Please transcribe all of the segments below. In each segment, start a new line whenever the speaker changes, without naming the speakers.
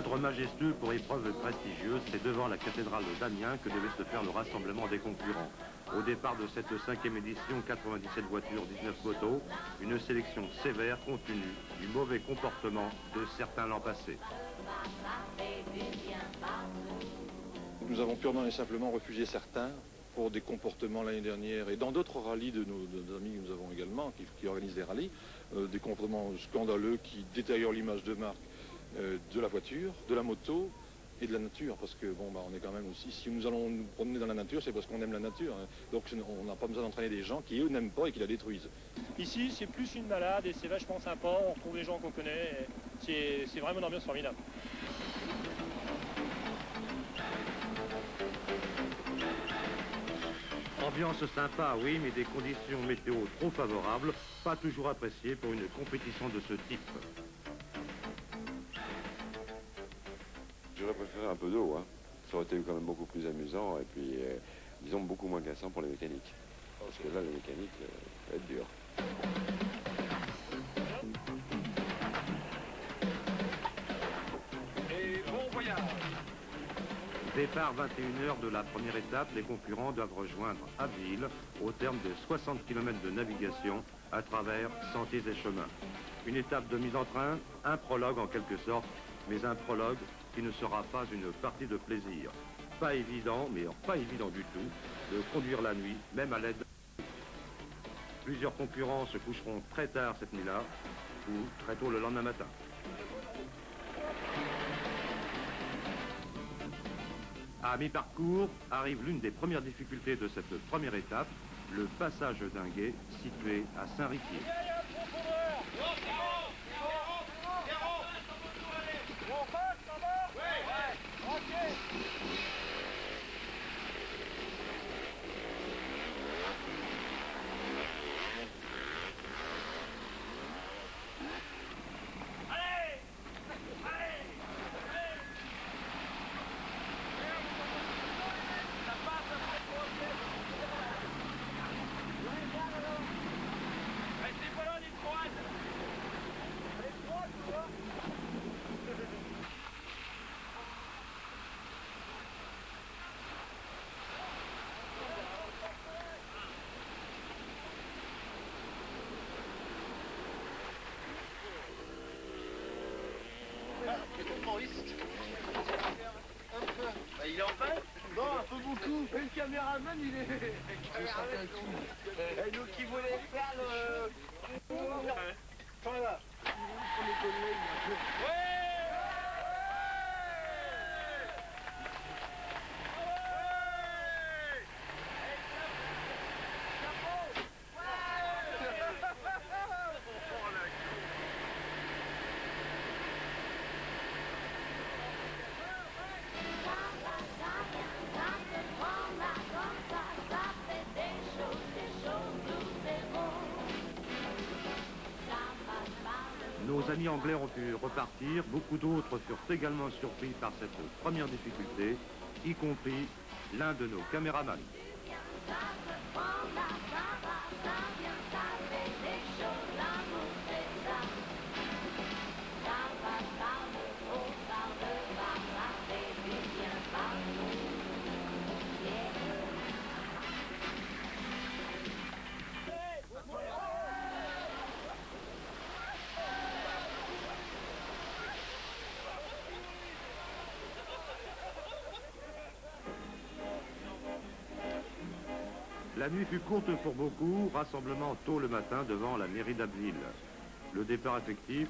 Cadre majestueux pour épreuve prestigieuse, c'est devant la cathédrale d'Amiens que devait se faire le rassemblement des concurrents. Au départ de cette 5e édition, 97 voitures, 19 motos, une sélection sévère compte tenu du mauvais comportement de certains l'an passé.
Nous avons purement et simplement refusé certains pour des comportements l'année dernière et dans d'autres rallyes de nos amis que nous avons également, qui organisent des rallyes, des comportements scandaleux qui détériorent l'image de marque de la voiture, de la moto et de la nature, parce que bon, on est quand même aussi, si nous allons nous promener dans la nature, c'est parce qu'on aime la nature, hein. Donc on n'a pas besoin d'entraîner des gens qui eux n'aiment pas et qui la détruisent.
Ici c'est plus une balade et c'est vachement sympa, on retrouve les gens qu'on connaît, c'est vraiment une ambiance formidable.
Ambiance sympa, oui, mais des conditions météo trop favorables, pas toujours appréciées pour une compétition de ce type.
J'aurais préféré un peu d'eau, hein. Ça aurait été quand même beaucoup plus amusant et puis, disons, beaucoup moins cassant pour les mécaniques. Parce que là, les mécaniques, ça va être dur.
Et bon voyage!
Départ 21h de la première étape, les concurrents doivent rejoindre Abbeville au terme de 60 km de navigation à travers sentiers et chemins. Une étape de mise en train, un prologue en quelque sorte, mais un prologue qui ne sera pas une partie de plaisir. Pas évident, mais pas évident du tout, de conduire la nuit, même à l'aide de... Plusieurs concurrents se coucheront très tard cette nuit-là, ou très tôt le lendemain matin. À mi-parcours arrive l'une des premières difficultés de cette première étape, le passage d'un gué situé à Saint-Riquier.
Il est en panne? Non, un peu beaucoup. Et le caméraman, il est... Et nous qui voulait faire le... Voilà.
Nos amis anglais ont pu repartir, beaucoup d'autres furent également surpris par cette première difficulté, y compris l'un de nos caméramans. La nuit fut courte pour beaucoup, rassemblement tôt le matin devant la mairie d'Abbeville. Le départ effectif,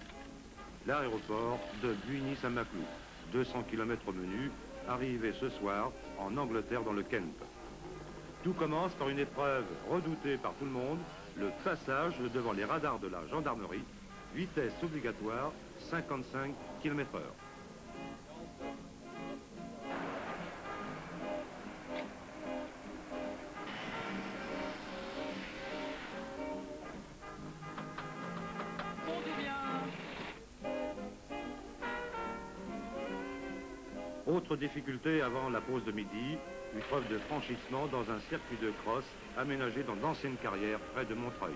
l'aéroport de Buigny-Saint-Maclou. 200 km au menu, arrivé ce soir en Angleterre dans le Kent. Tout commence par une épreuve redoutée par tout le monde, le passage devant les radars de la gendarmerie, vitesse obligatoire 55 km/h. Autre difficulté avant la pause de midi, une preuve de franchissement dans un circuit de cross aménagé dans d'anciennes carrières près de Montreuil.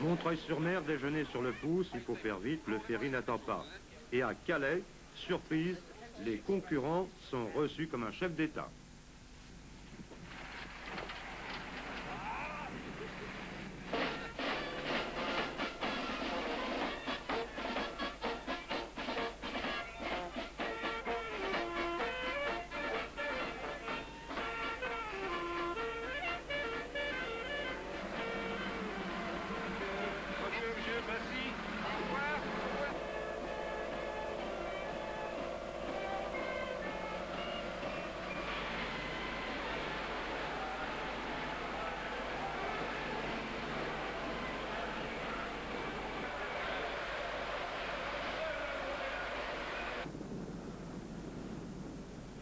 Montreuil-sur-Mer, déjeuner sur le pouce, il faut faire vite, le ferry n'attend pas. Et à Calais, surprise, les concurrents sont reçus comme un chef d'État.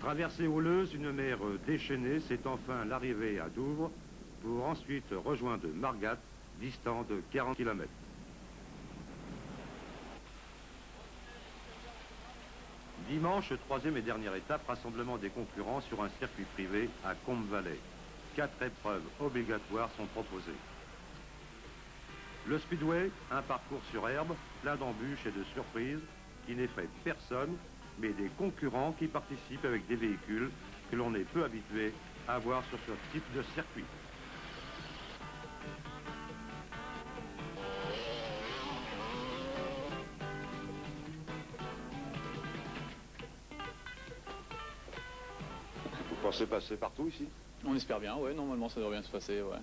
Traversée houleuse, une mer déchaînée, c'est enfin l'arrivée à Douvres pour ensuite rejoindre Margat, distant de 40 km. Dimanche, troisième et dernière étape, rassemblement des concurrents sur un circuit privé à Combe-Valais. 4 épreuves obligatoires sont proposées. Le speedway, un parcours sur herbe, plein d'embûches et de surprises, qui n'effraie personne, mais des concurrents qui participent avec des véhicules que l'on est peu habitué à voir sur ce type de circuit.
Vous pensez passer partout ici?
On espère bien, ouais, normalement ça devrait bien se passer, ouais.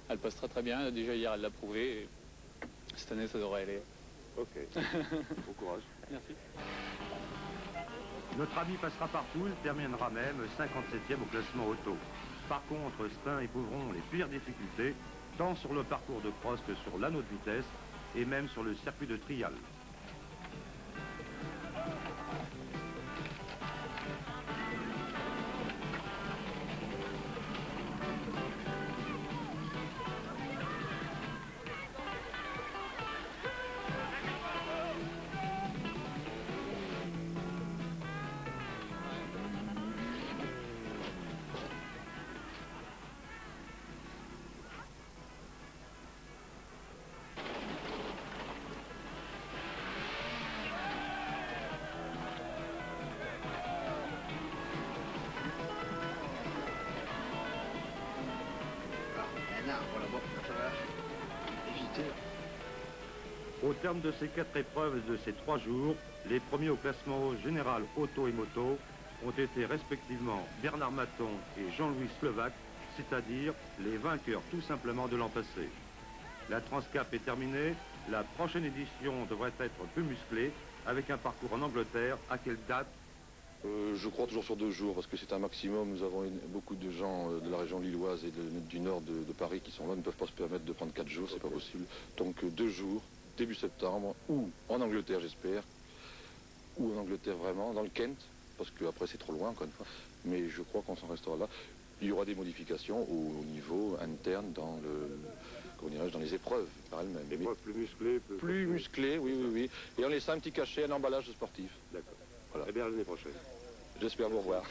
Elle passe très très bien, déjà hier elle l'a prouvé, et cette année ça devrait aller.
Ok. Bon courage.
Merci.
Notre ami passera partout, il terminera même 57e au classement auto. Par contre, Stein éprouveront les pires difficultés, tant sur le parcours de cross que sur l'anneau de vitesse, et même sur le circuit de trial. Au terme de ces 4 épreuves et de ces 3 jours, les premiers au classement général auto et moto ont été respectivement Bernard Maton et Jean-Louis Slovac, c'est-à-dire les vainqueurs tout simplement de l'an passé. La Transcap est terminée, la prochaine édition devrait être plus musclée, avec un parcours en Angleterre. À quelle date?
Je crois toujours sur 2 jours, parce que c'est un maximum. Nous avons beaucoup de gens de la région lilloise et du nord de Paris qui sont là, ne peuvent pas se permettre de prendre 4 jours, c'est pas possible. Donc 2 jours, début septembre, ou en Angleterre j'espère, ou en Angleterre vraiment, dans le Kent, parce qu'après c'est trop loin encore une fois, mais je crois qu'on s'en restera là. Il y aura des modifications au niveau interne dans dans les épreuves par elles-mêmes.
Épreuves plus musclées?
Plus musclées, oui, oui, oui. Et on laisse un petit cachet, un emballage sportif.
D'accord.
Voilà.
Eh bien, l'année prochaine.
J'espère vous revoir.